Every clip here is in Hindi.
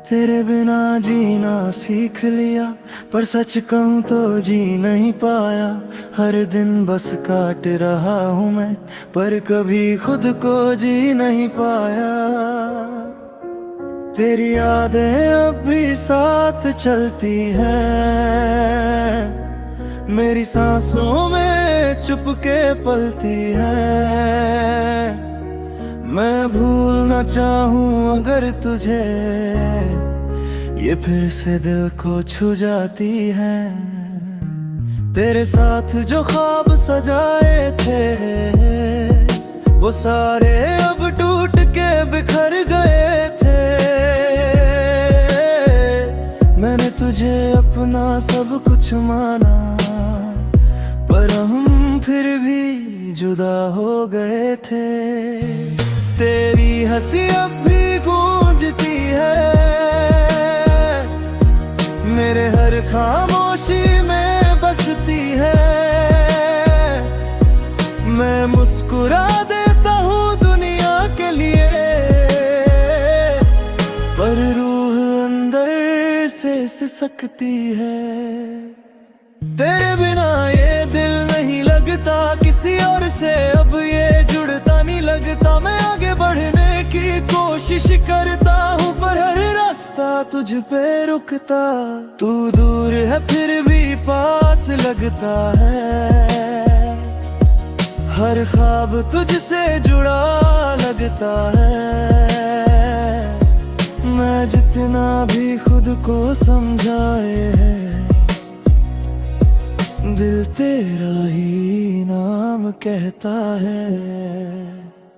तेरे बिना जीना सीख लिया, पर सच कहूँ तो जी नहीं पाया। हर दिन बस काट रहा हूँ मैं, पर कभी खुद को जी नहीं पाया। तेरी यादें अब भी साथ चलती है, मेरी सांसों में चुपके पलती है। मैं भूलना चाहूँ अगर तुझे, ये फिर से दिल को छू जाती है। तेरे साथ जो ख्वाब सजाए थे, वो सारे अब टूट के बिखर गए थे। मैंने तुझे अपना सब कुछ माना, पर हम फिर भी जुदा हो गए थे। तेरी हंसी अब भी गूंजती है, मेरे हर खामोशी में बसती है। मैं मुस्कुरा देता हूँ दुनिया के लिए, पर रूह अंदर से सिसकती है। तेरे बिना ये दिल नहीं लगता किसी और से, अब ये जुड़ता नहीं लगता। मैं आगे बढ़ने की कोशिश करता हूँ, पर हर रास्ता तुझ पे रुकता। तू दूर है फिर भी पास लगता है, हर ख्वाब तुझसे जुड़ा लगता है। मैं जितना भी खुद को समझाए है, दिल तेरा ही नाम कहता है।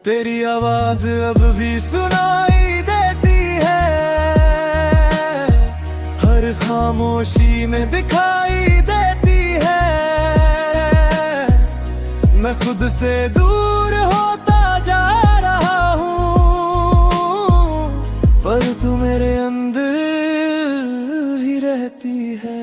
तेरी आवाज अब भी सुनाई देती है, हर खामोशी में दिखाई देती है। मैं खुद से दूर होता जा रहा हूँ, पर तू मेरे अंदर ही रहती है।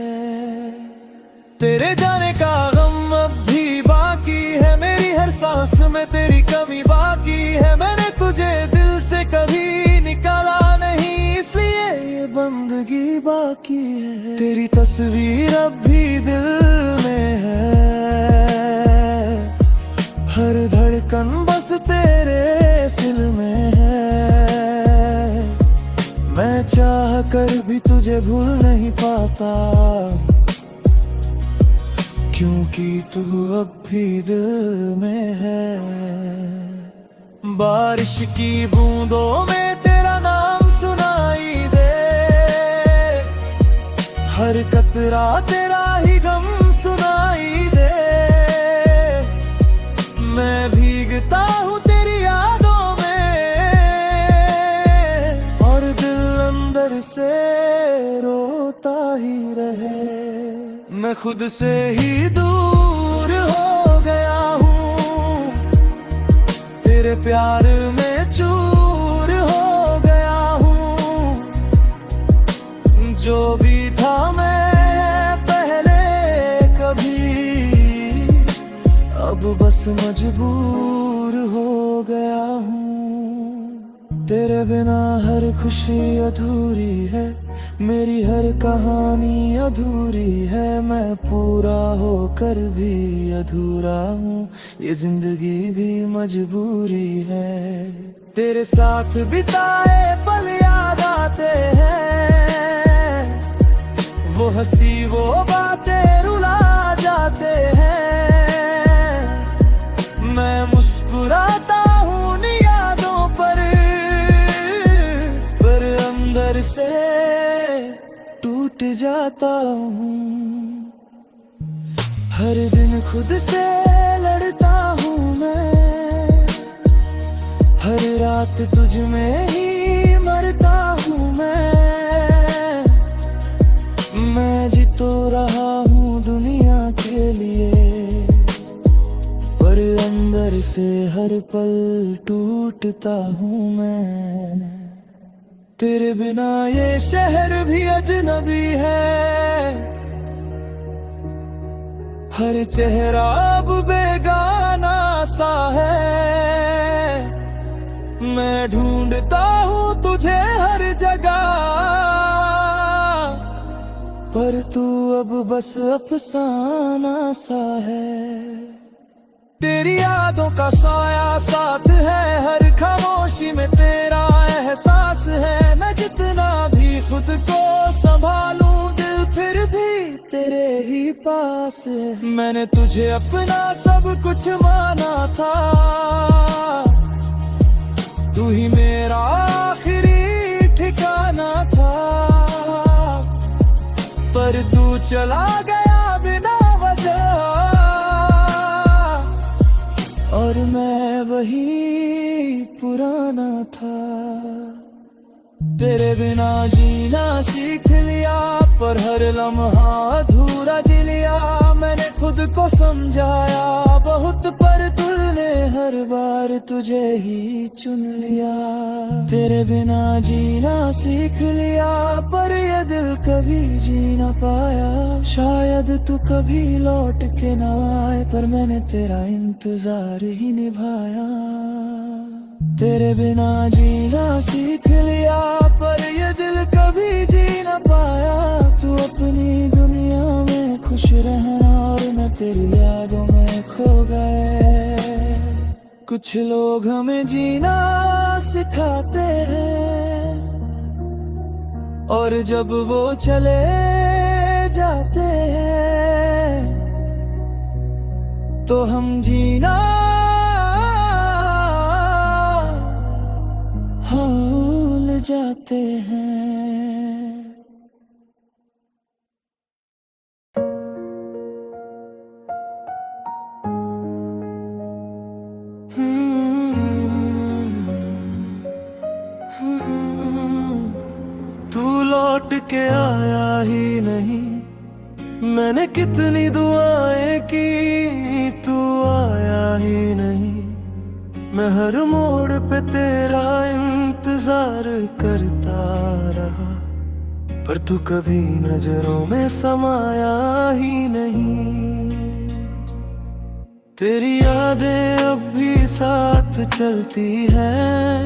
तेरे जाने का गम अब भी बाकी है, मेरी हर सांस में तेरी कमी बाकी है। मैंने तुझे दिल से कभी निकाला नहीं, इसलिए ये बंदगी बाकी है। तेरी तस्वीर अब भी दिल में है, हर धड़कन बस तेरे सिल में है। मैं चाह कर भी तुझे भूल नहीं पाता, क्योंकि तू अब भी दिल में है। बारिश की बूंदों में तेरा नाम सुनाई दे, हर कतरा तेरा ही गम सुनाई दे। मैं भीगता हूँ तेरी यादों में, और दिल अंदर से रोता ही रहे। मैं खुद से ही दूर हो गया हूँ, तेरे प्यार में चूर हो गया हूँ। जो भी था मैं पहले कभी, अब बस मजबूर हो गया हूँ। तेरे बिना हर खुशी अधूरी है, मेरी हर कहानी अधूरी है। मैं पूरा होकर भी अधूरा हूँ, ये जिंदगी भी मजबूरी है। तेरे साथ बिताए पल याद आते हैं, वो हंसी वो बातें रुला जाते हैं। मैं मुस्कुराता हूँ उन यादों पर अंदर से टूट जाता हूँ। हर दिन खुद से लड़ता हूँ मैं, हर रात तुझ में ही मरता हूँ मैं जी तो रहा हूँ दुनिया के लिए, पर अंदर से हर पल टूटता हूँ मैं। तेरे बिना ये शहर भी अजनबी है, हर चेहरा अब बेगाना सा है। मैं ढूंढता हूँ तुझे हर जगह, पर तू अब बस अफसाना सा है। तेरी यादों का साया साथ है, हर खामोशी में तेरा एहसास है। मैं जितना भी खुद को संभालूं, दिल फिर भी तेरे ही पास है। मैंने तुझे अपना सब कुछ माना था, तू ही मेरा आखिरी ठिकाना था। पर तू चला गया बिना वजह, और मैं वही पुराना था। तेरे बिना जीना सीख लिया, पर हर लम्हा अधूरा जी लिया। मैंने खुद को समझाया बहुत, पर तूने हर बार तुझे ही चुन लिया। तेरे बिना जीना सीख लिया, पर ये दिल कभी जी ना पाया। शायद तू कभी लौट के ना आए, पर मैंने तेरा इंतजार ही निभाया। तेरे बिना जीना सीख लिया, पर ये दिल कभी जी ना पाया। तू अपनी दुनिया में खुश रहना, और मैं तेरी यादों में खो गए। कुछ लोग हमें जीना सिखाते हैं, और जब वो चले जाते हैं तो हम जीना भूल जाते हैं। तू लौट के आया ही नहीं, मैंने कितनी दुआएं की, तू आया ही नहीं। मैं हर मोड़ पे तेरा इंतजार करता रहा, पर तू कभी नजरों में समाया ही नहीं। तेरी यादें अब भी साथ चलती हैं,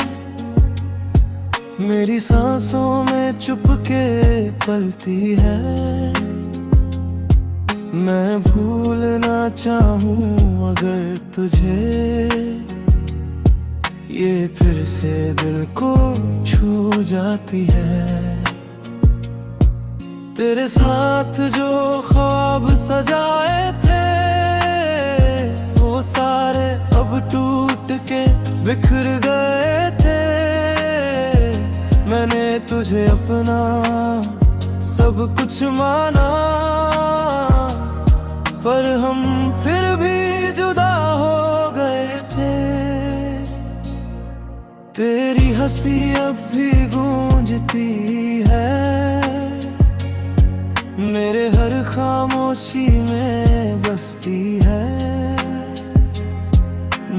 मेरी सांसों में चुपके पलती है। मैं भूलना चाहूं अगर तुझे, ये फिर से दिल को छू जाती है। तेरे साथ जो ख्वाब सजाए थे, वो सारे अब टूट के बिखर गए थे। मैंने तुझे अपना सब कुछ माना, पर हम फिर भी जुदा हो गए थे। तेरी हंसी अब भी गूंजती है, मेरे हर खामोशी में बसती है।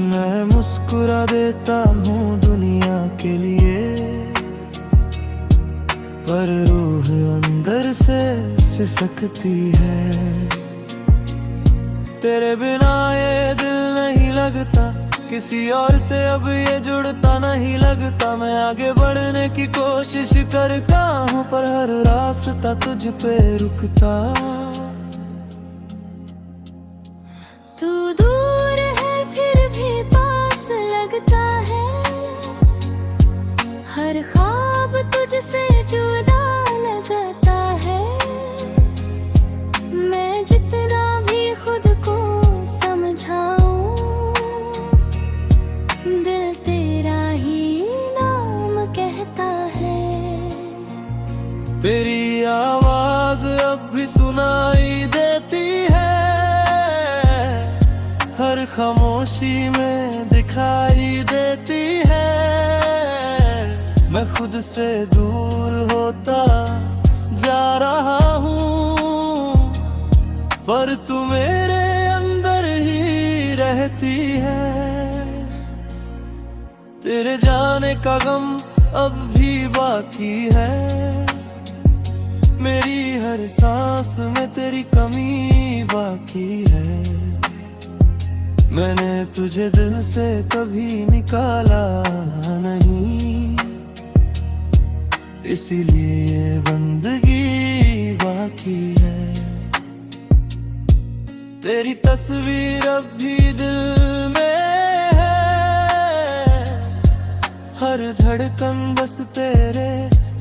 मैं मुस्कुरा देता हूँ दुनिया के लिए, पर रूह अंदर से सिसकती है। तेरे बिना ये दिल नहीं लगता, किसी और से अब ये जुड़ता नहीं लगता। मैं आगे बढ़ने की कोशिश करता हूँ, पर हर रास्ता तुझ पे रुकता। तू दूर है फिर भी पास लगता है, हर ख्वाब तुझसे जुदा लगता है। मैं जितना भी खुद को समझाऊं, दिल तेरा ही नाम कहता है। तेरी आवाज अब भी सुनाई देती है, हर खामोशी में दिखाई देती है। मैं खुद से दूर होता जा रहा हूँ, पर तू मेरे अंदर ही रहती है। तेरे जाने का गम अब भी बाकी है, मेरी हर सांस में तेरी कमी बाकी है। मैंने तुझे दिल से कभी निकाला नहीं, इसीलिए ये बंदगी बाकी बैठी है। तेरी तस्वीर अब भी दिल में है, हर धड़कन बस तेरे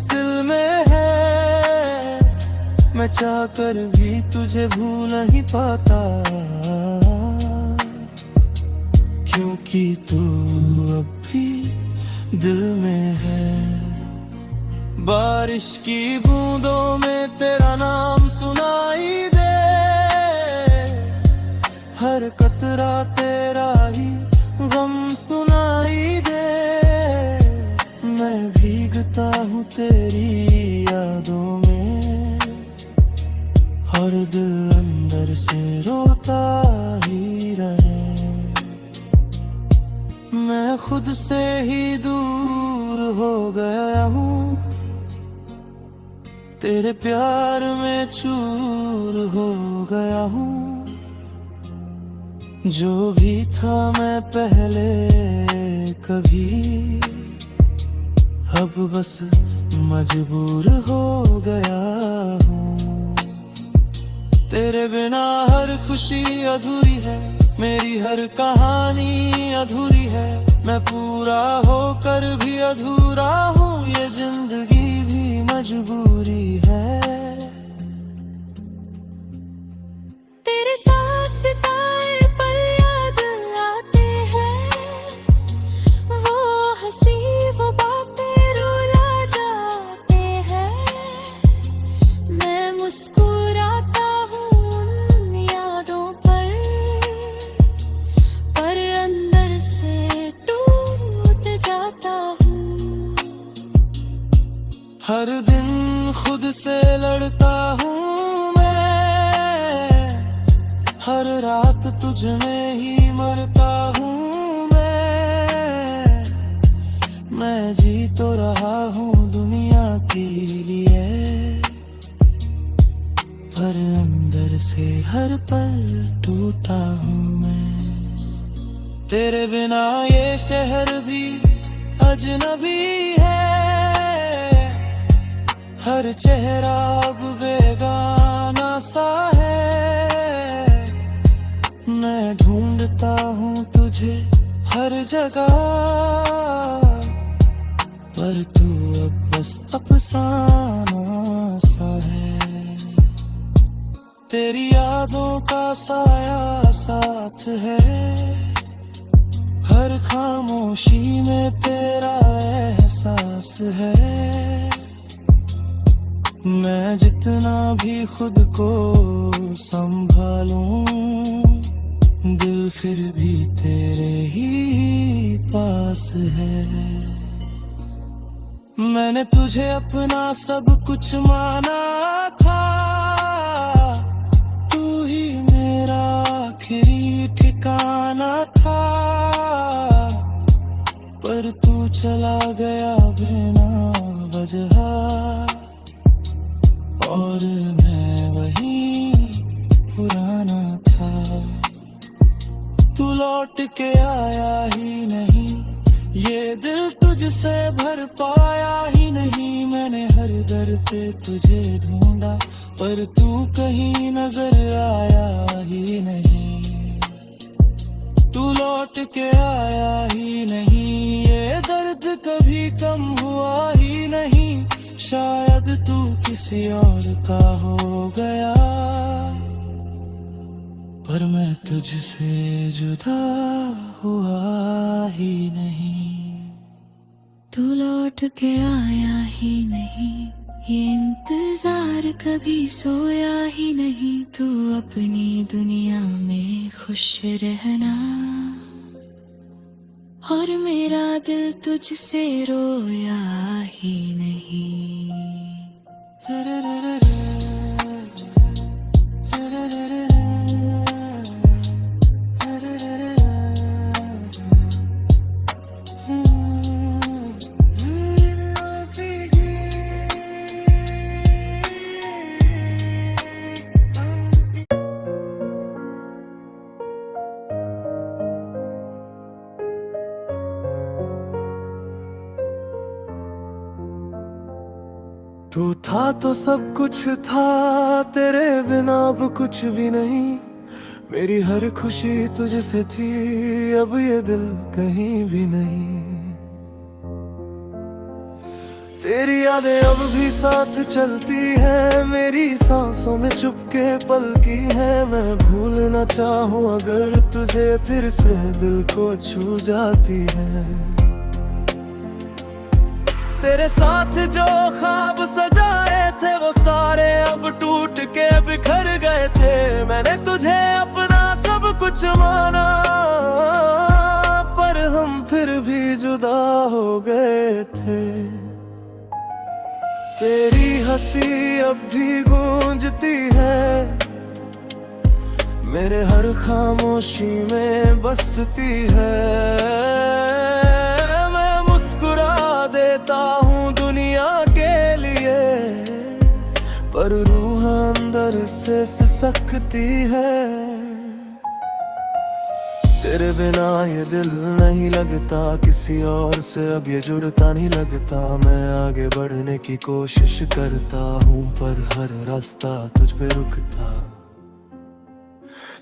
दिल में है। मैं चाह कर भी तुझे भूल नहीं पाता, क्योंकि तू अब भी दिल में है। बारिश की बूंदों में तेरा नाम सुनाई दे, हर कतरा तेरा ही गम सुनाई दे। मैं भीगता हूँ तेरी यादों में, और दिल अंदर से रोता ही रहे। मैं खुद से ही दूर हो गया हूँ, तेरे प्यार में चूर हो गया हूँ। जो भी था मैं पहले कभी, अब बस मजबूर हो गया हूँ। तेरे बिना हर खुशी अधूरी है, मेरी हर कहानी अधूरी है। मैं पूरा होकर भी अधूरा हूँ, ये जिंदगी भी मजबूरी है। तेरे साथ बिताए पल याद आते हैं, वो हंसी वो बातें रुला जाते हैं। मैं मुस्कुराता हूँ उन यादों पर अंदर से टूट जाता हूँ। हर दिन खुद से लड़ता हूँ मैं, हर रात तुझ में ही मरता हूँ मैं जी तो रहा हूँ दुनिया के लिए, पर अंदर से हर पल टूटा हूँ मैं। तेरे बिना ये शहर भी अजनबी है, हर चेहरा अब बेगाना सा है। मैं ढूंढता हूँ तुझे हर जगह, पर तू अब बस अफसाना सा है। तेरी यादों का साया साथ है, हर खामोशी में तेरा एहसास है। मैं जितना भी खुद को संभालूं, दिल फिर भी तेरे ही पास है। मैंने तुझे अपना सब कुछ माना था, तू ही मेरा आखिरी ठिकाना था। पर तू चला गया बिना वजह, और मैं वही पुराना था। तू लौट के आया ही नहीं, ये दिल तुझसे भर पाया ही नहीं। मैंने हर दर पे तुझे ढूंढा, पर तू कहीं नजर आया ही नहीं। तू लौट के आया ही नहीं, ये दर्द कभी कम हुआ ही नहीं। शायद तू किसी और का हो गया, पर मैं तुझसे जुदा हुआ ही नहीं। तू लौट के आया ही नहीं, ये इंतजार कभी सोया ही नहीं। तू अपनी दुनिया में खुश रहना, और मेरा दिल तुझसे रोया ही नहीं। तू था तो सब कुछ था, तेरे बिना अब कुछ भी नहीं। मेरी हर खुशी तुझसे थी, अब ये दिल कहीं भी नहीं। तेरी यादें अब भी साथ चलती है, मेरी सांसों में चुपके पलती है। मैं भूलना चाहूँ अगर तुझे, फिर से दिल को छू जाती है। तेरे साथ जो ख्वाब सजाए थे, वो सारे अब टूट के बिखर गए थे। मैंने तुझे अपना सब कुछ माना, पर हम फिर भी जुदा हो गए थे। तेरी हंसी अब भी गूंजती है, मेरे हर खामोशी में बसती है। मैं मुस्कुरा देता हूँ दुनिया के लिए, पर रूह अंदर से सिसकती है। तेरे बिना ये दिल नहीं लगता, किसी और से अब ये जुड़ता नहीं लगता। मैं आगे बढ़ने की कोशिश करता हूँ, पर हर रास्ता तुझ पे रुकता।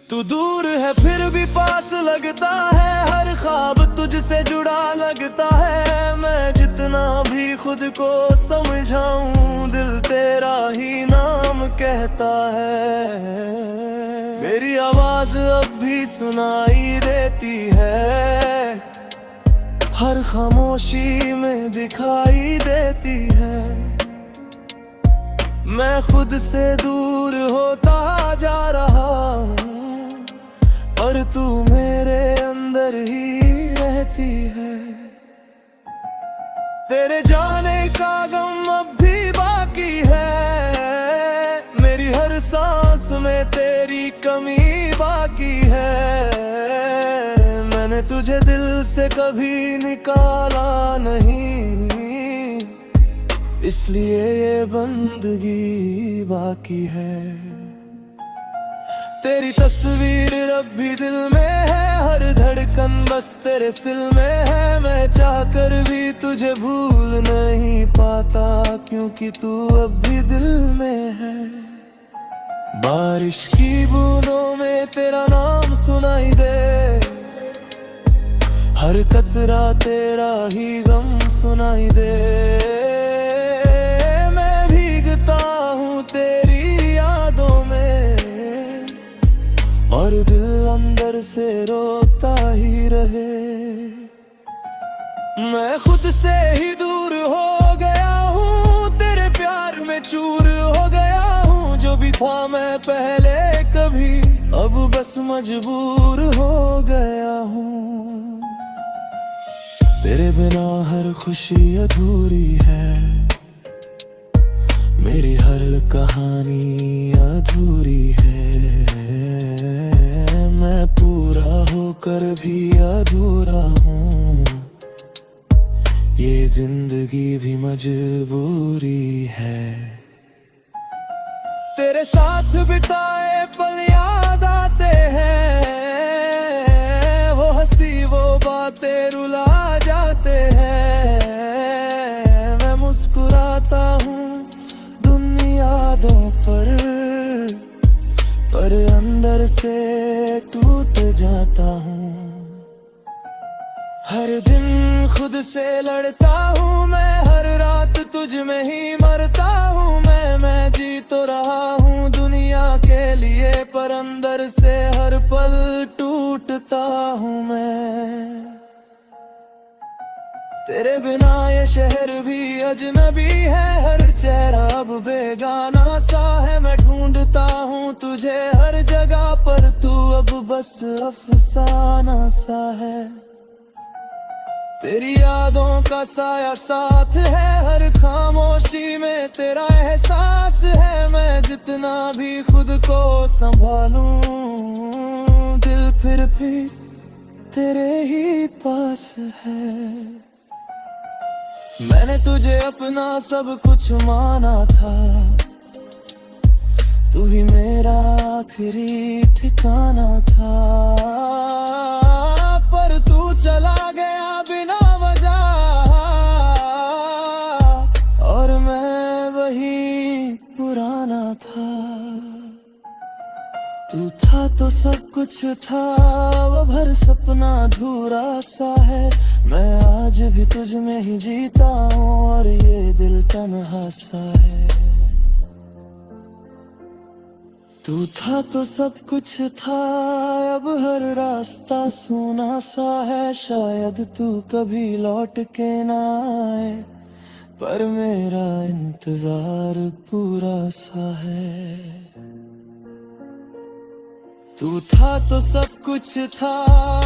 तू दूर है फिर भी पास लगता है, हर ख्वाब तुझसे जुड़ा लगता है। मैं जितना भी खुद को समझाऊं, दिल तेरा ही नाम कहता है। मेरी आवाज अब भी सुनाई देती है, हर खामोशी में दिखाई देती है। मैं खुद से दूर होता जा रहा हूँ, पर तू मेरे अंदर ही रहती है। तेरे जाने का गम अब भी बाकी है, मेरी हर सांस में तेरी कमी बाकी है। मैंने तुझे दिल से कभी निकाला नहीं, इसलिए ये बंदगी बाकी है। तेरी तस्वीर अब भी दिल में है, हर धड़कन बस तेरे सिल में है। मैं चाहकर भी तुझे भूल नहीं पाता, क्योंकि तू अब भी दिल में है। बारिश की बूंदों में तेरा नाम सुनाई दे, हर कतरा तेरा ही गम सुनाई दे। मैं भीगता हूँ तेरी यादों में, और दिल अंदर से रोता ही रहे। मैं खुद से ही दूर हो गया हूँ, तेरे प्यार में चूर हो गया हूँ। जो भी था मैं पहले कभी, अब बस मजबूर हो गया हूँ। तेरे बिना हर खुशी अधूरी है, मेरी हर कहानी अधूरी है। मैं पूरा होकर भी अधूरा हूँ, ये जिंदगी भी मजबूरी है। तेरे साथ बिताए पल याद आते हैं, वो हंसी वो बातें रुला जाते हैं। मैं मुस्कुराता हूँ दुनियादों पर अंदर से टूट जाता हूँ। हर दिन खुद से लड़ता हूँ मैं, हर रात तुझ में ही मरता हूँ मैं जी तो रहा हूँ दुनिया के लिए, पर अंदर से हर पल टूटता हूँ मैं। तेरे बिना ये शहर भी अजनबी है, हर चेहरा अब बेगाना सा है। मैं ढूंढता हूँ तुझे हर जगह, पर तू अब बस अफसाना सा है। तेरी यादों का साया साथ है, हर खामोशी में तेरा एहसास है। मैं जितना भी खुद को संभालूं, दिल फिर भी तेरे ही पास है। मैंने तुझे अपना सब कुछ माना था, तू ही मेरा आखिरी ठिकाना था। पर तू चला गया बिना वजह, और मैं वही तू था तो सब कुछ था, वो भर सपना अधूरा सा है। मैं आज भी तुझ में ही जीता हूँ और ये दिल तन्हा सा है। तू था तो सब कुछ था, अब हर रास्ता सूना सा है। शायद तू कभी लौट के ना आए, पर मेरा इंतजार पूरा सा है। तू था तो सब कुछ था,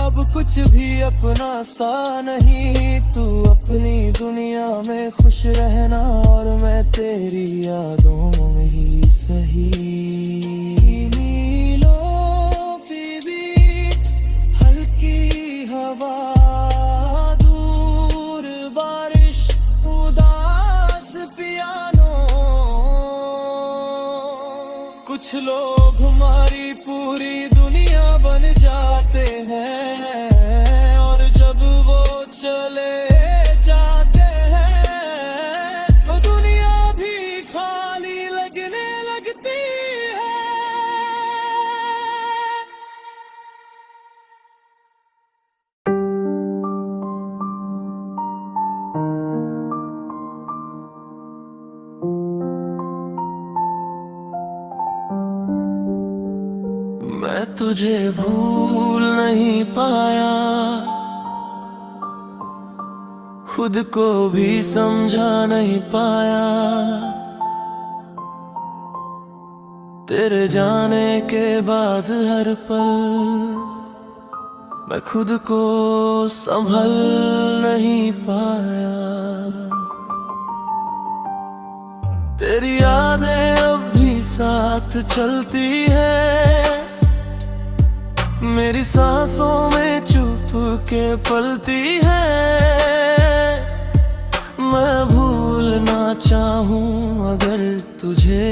अब कुछ भी अपना सा नहीं। तू अपनी दुनिया में खुश रहना और मैं तेरी यादों में ही सही। मीलों की बीट, हल्की हवा, दूर बारिश, उदास पियानो। कुछ लोग हमारी पूरी दुनिया बन जाते हैं और जब वो चले जाते हैं तो दुनिया भी खाली लगने लगती है। मैं तुझे भूल नहीं पाया, खुद को भी समझा नहीं पाया। तेरे जाने के बाद हर पल मैं खुद को संभल नहीं पाया। तेरी यादें अब भी साथ चलती है, मेरी सांसों में चुप के पलती है। मैं भूलना चाहूं अगर तुझे,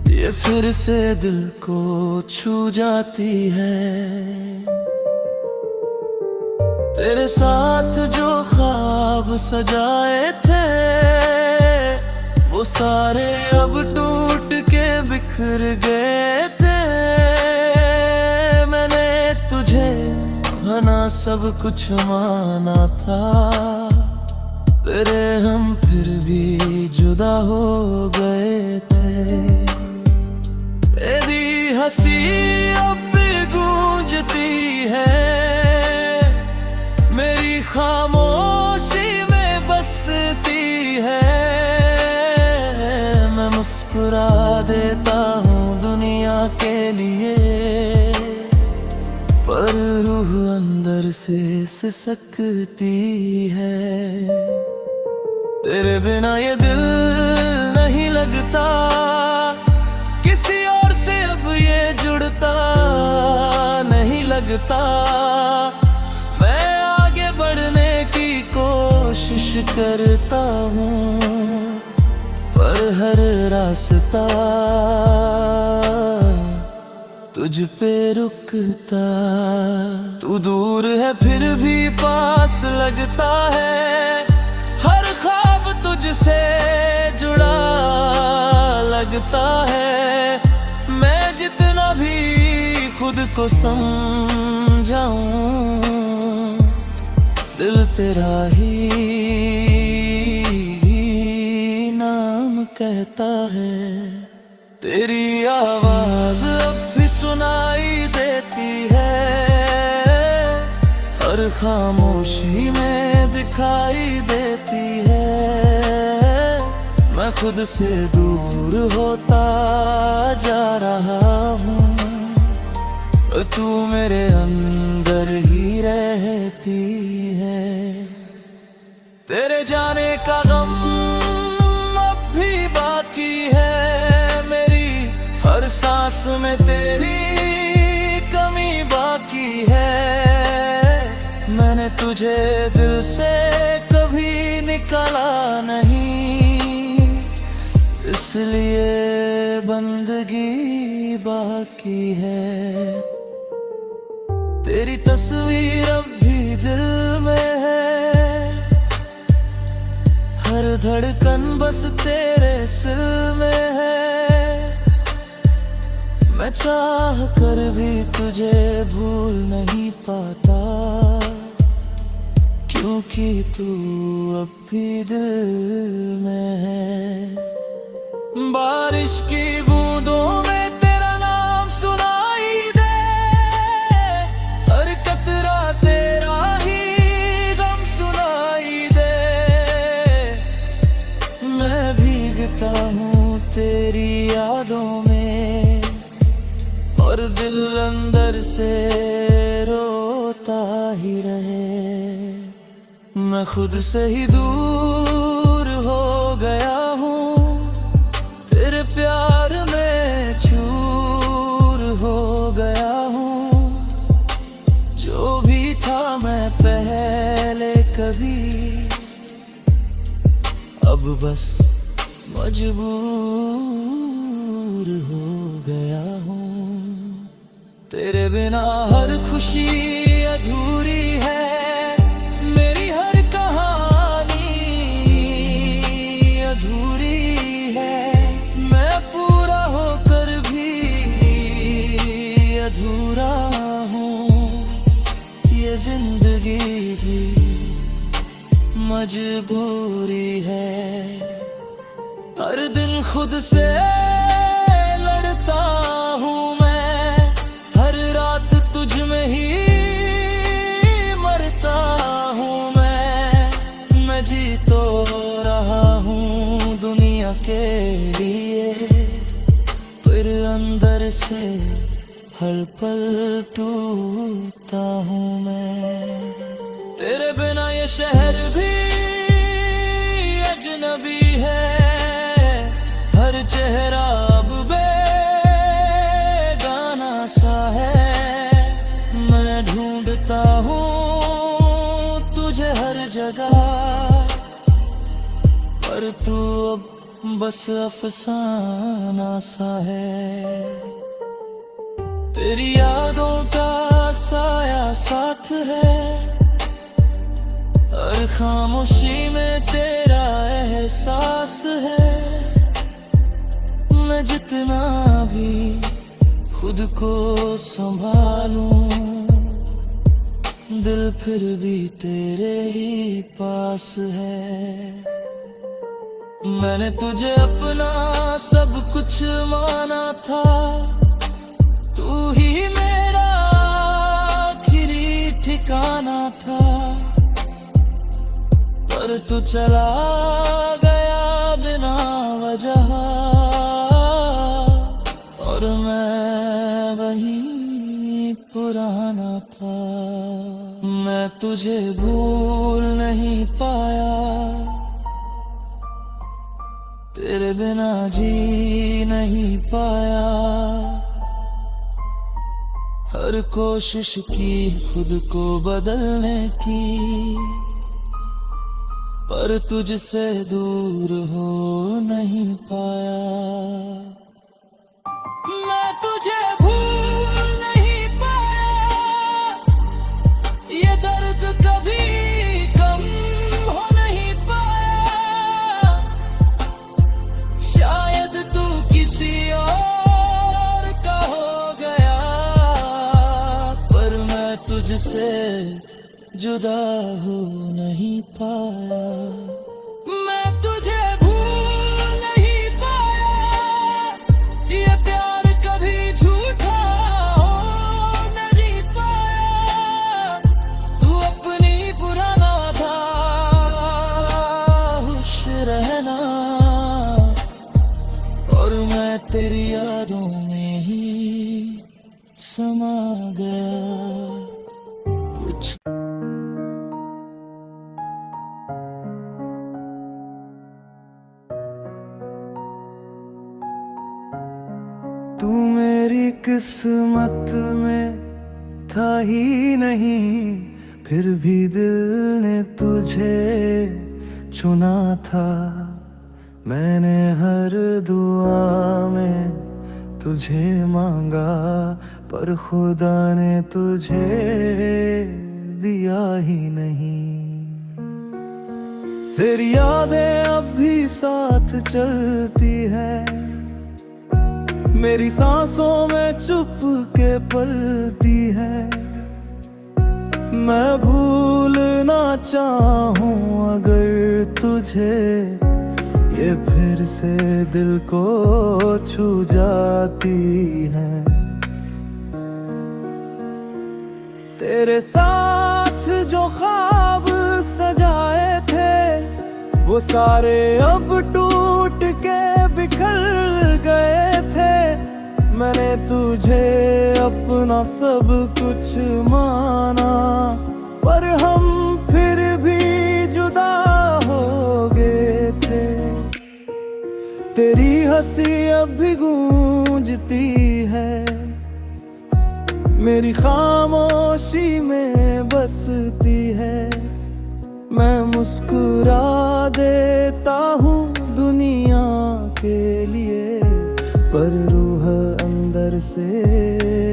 ये फिर से दिल को छू जाती है। तेरे साथ जो ख्वाब सजाए थे, वो सारे अब टूट के बिखर गए थे। ना सब कुछ माना था, तेरे हम फिर भी जुदा हो गए थे। तेरी हंसी अब भी गूंजती है, मेरी खामोशी में बसती है। मैं मुस्कुरा देता हूँ दुनिया के लिए, पर रूह अंदर से सिसकती है। तेरे बिना ये दिल नहीं लगता, किसी और से अब ये जुड़ता नहीं लगता। मैं आगे बढ़ने की कोशिश करता हूँ, पर हर रास्ता तुझ पे रुकता। तू दूर है फिर भी पास लगता है, हर ख्वाब तुझसे जुड़ा लगता है। मैं जितना भी खुद को समझाऊं, दिल तेरा ही नाम कहता है। तेरी आवाज अब भी सुनाई देती है, हर खामोशी में दिखाई देती है। मैं खुद से दूर होता जा रहा हूँ, तू मेरे अंदर ही रहती है। तेरे जाने का गम अब भी बाकी है, हर सांस में तेरी कमी बाकी है। मैंने तुझे दिल से कभी निकाला नहीं, इसलिए बंदगी बाकी है। तेरी तस्वीर अब भी दिल में है, हर धड़कन बस तेरे सिल में है। मैं मैं चाह कर भी तुझे भूल नहीं पाता, क्योंकि तू अब भी दिल में है। बारिश की बूंदों में तेरा नाम सुनाई दे, हर कतरा तेरा ही गम सुनाई दे। मैं भीगता हूँ तेरी यादों में, और दिल अंदर से रोता ही रहे। मैं खुद से ही दूर हो गया हूँ, तेरे प्यार में चूर हो गया हूँ। जो भी था मैं पहले कभी, अब बस मजबूर हो गया हूँ। तेरे बिना हर खुशी अधूरी है, मेरी हर कहानी अधूरी है। मैं पूरा होकर भी अधूरा हूँ, ये जिंदगी भी मजबूरी है। हर दिन खुद से लड़ता हूँ मैं, हर रात तुझ में ही मरता हूँ मैं जी तो रहा हूँ दुनिया के लिए, फिर अंदर से हर पल टूटता हूँ मैं। तेरे बिना ये शहर भी अजनबी है, हर चेहरा अब बेगाना सा है। मैं ढूंढता हूँ तुझे हर जगह, पर तू अब बस अफसाना सा है। तेरी यादों का साया साथ है, हर खामोशी में तेरा एहसास है। मैं जितना भी खुद को संभालूं, दिल फिर भी तेरे ही पास है। मैंने तुझे अपना सब कुछ माना था, तू ही मेरा आखिरी ठिकाना था। पर तू चला गया बिना वजह, और मैं वही पुराना था। मैं तुझे भूल नहीं पाया, तेरे बिना जी नहीं पाया। हर कोशिश की खुद को बदलने की, पर तुझसे दूर हो नहीं पाया। मैं तुझे भूल नहीं पाया, ये दर्द कभी कम हो नहीं पाया। शायद तू किसी और का हो गया, पर मैं तुझसे जुदा हो नहीं पाया। मैं तुझे भूल नहीं पाया, ये प्यार कभी झूठा हो नहीं पाया। तू अपनी पुराना था, खुश रहना, और मैं तेरी यादों में ही समा गया। कुछ तू मेरी किस्मत में था ही नहीं, फिर भी दिल ने तुझे चुना था। मैंने हर दुआ में तुझे मांगा, पर खुदा ने तुझे दिया ही नहीं। तेरी यादें अब भी साथ चलती है, मेरी सांसों में चुप के पलती है। मैं भूलना चाहूं अगर तुझे, ये फिर से दिल को छू जाती है। तेरे साथ जो ख्वाब सजाए थे, वो सारे अब टूट के बिखर गए थे। मैंने तुझे अपना सब कुछ माना, पर हम फिर भी जुदा हो गए थे। तेरी हंसी अब भी गूंजती है, मेरी खामोशी में बसती है। मैं मुस्कुरा देता हूँ दुनिया के लिए, पर रूह अंदर से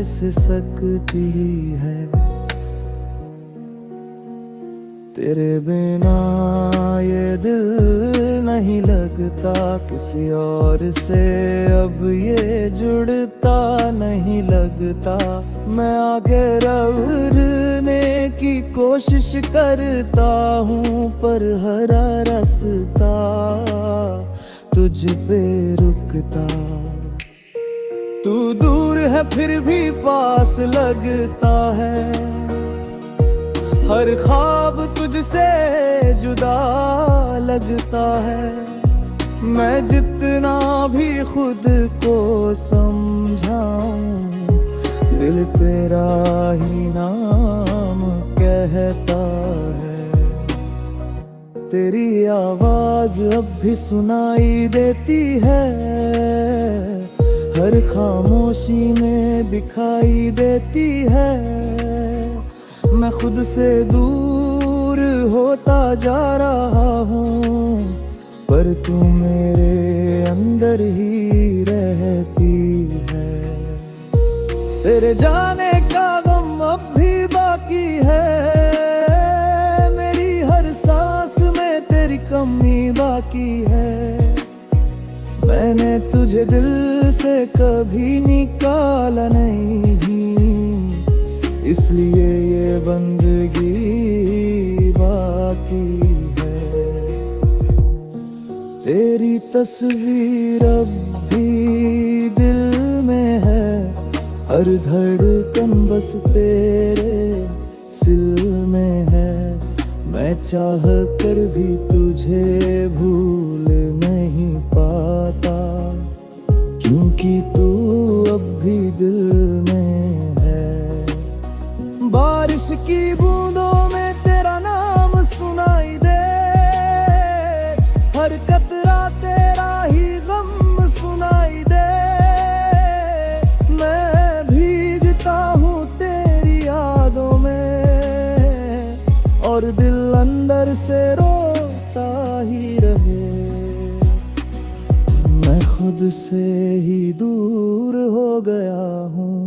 सिसकती है। तेरे बिना ये दिल नहीं लगता किसी और से, अब ये जुड़ता नहीं लगता। मैं आगे बढ़ने की कोशिश करता हूँ, पर हर रास्ता तुझ पे रुकता। तू दूर है फिर भी पास लगता है, हर ख्वाब तुझसे जुदा लगता है। मैं जितना भी खुद को समझाऊं, दिल तेरा ही नाम कहता है। तेरी आवाज अब भी सुनाई देती है, हर खामोशी में दिखाई देती है। मैं खुद से दूर होता जा रहा हूँ, पर तू मेरे अंदर ही रहती है। तेरे जाने का गम अब भी बाकी है, मेरी हर सांस में तेरी कमी बाकी है। मैंने तुझे दिल से कभी निकाला नहीं, इसलिए ये बंदगी बाकी है। तेरी तस्वीर अब भी दिल में है, हर धड़कन बस तेरे सिल में है। मैं चाह कर भी तुझे भूल नहीं पाता, क्योंकि तू अब भी दिल में है। बारिश की बूंदों में तेरा नाम सुनाई दे, हर कतरा तेरा ही गम सुनाई दे। मैं भीगता हूँ तेरी यादों में, और दिल अंदर से रोता ही रहे। मैं खुद से ही दूर हो गया हूँ,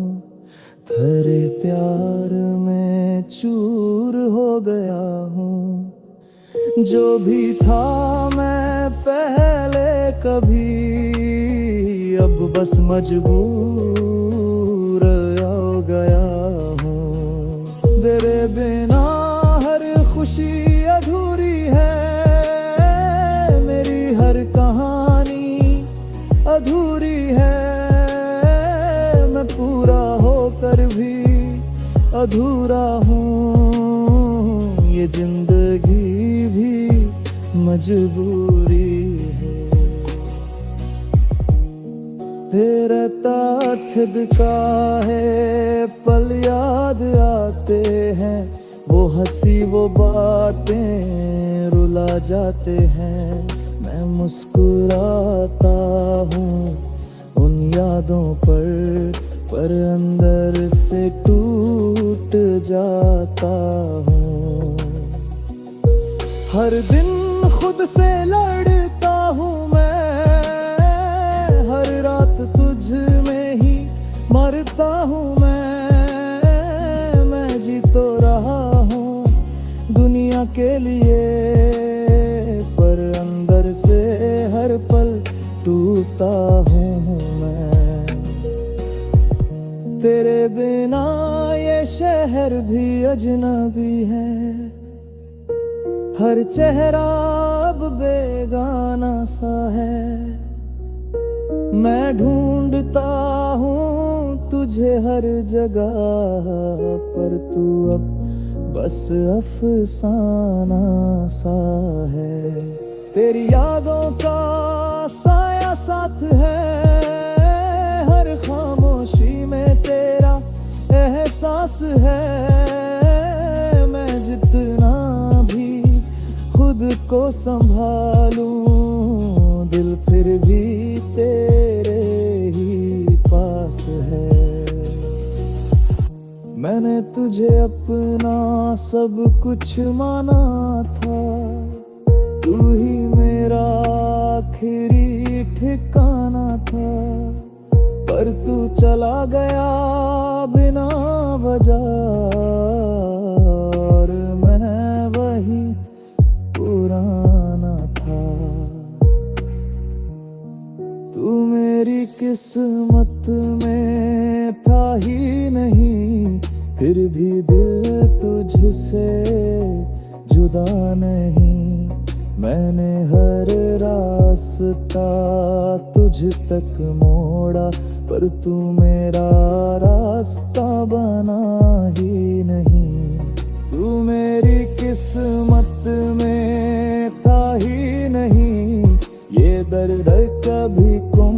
तेरे प्यार में चूर हो गया हूँ। जो भी था मैं पहले कभी, अब बस मजबूर हो गया हूँ। तेरे बिना हर खुशी अधूरी है, मेरी हर कहानी अधूरी है। मैं पूरा होकर भी अधूरा हूँ, ये जिंदगी भी मजबूरी है। तेरा थदका है पल याद आते हैं, वो हंसी वो बातें रुला जाते हैं। मैं मुस्कुराता हूँ उन यादों पर अंदर से टूट जाता हूँ। हर दिन खुद से लड़ता हूँ मैं, हर रात तुझ में ही मरता हूँ मैं जी तो रहा हूँ दुनिया के लिए, पर अंदर से हर पल टूटता हूँ मैं। तेरे बिना ये शहर भी अजनबी है, हर चेहरा अब बेगाना सा है। मैं ढूंढता हूँ तुझे हर जगह, पर तू अब बस अफसाना सा है। तेरी यादों का साया साथ है, हर खामोशी में तेरा एहसास है। मैं जितना भी खुद को संभालूं, दिल फिर भी तेरे ही पास है। मैंने तुझे अपना सब कुछ माना था, तू ही मेरा आखिरी ठिकाना था। पर तू चला गया बिना वजह, और मैं वही पुराना था। तू मेरी किस्मत में था ही नहीं, फिर भी दिल तुझसे जुदा नहीं। मैंने हर रास्ता तुझ तक मोड़ा, पर तू मेरा रास्ता बना ही नहीं। तू मेरी किस्मत में था ही नहीं, ये दर्द कभी गुम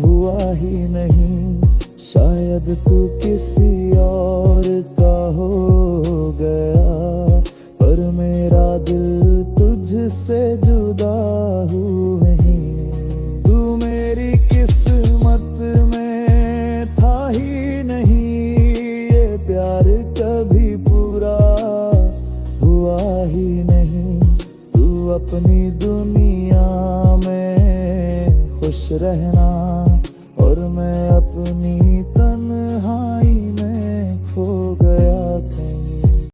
हुआ ही नहीं। शायद तू किसी और का हो गया, पर मेरा दिल तुझसे जुदा हुआ नहीं। तू मेरी किस्मत में था ही नहीं, ये प्यार कभी पूरा हुआ ही नहीं। तू अपनी दुनिया में खुश रहना, और मैं अपनी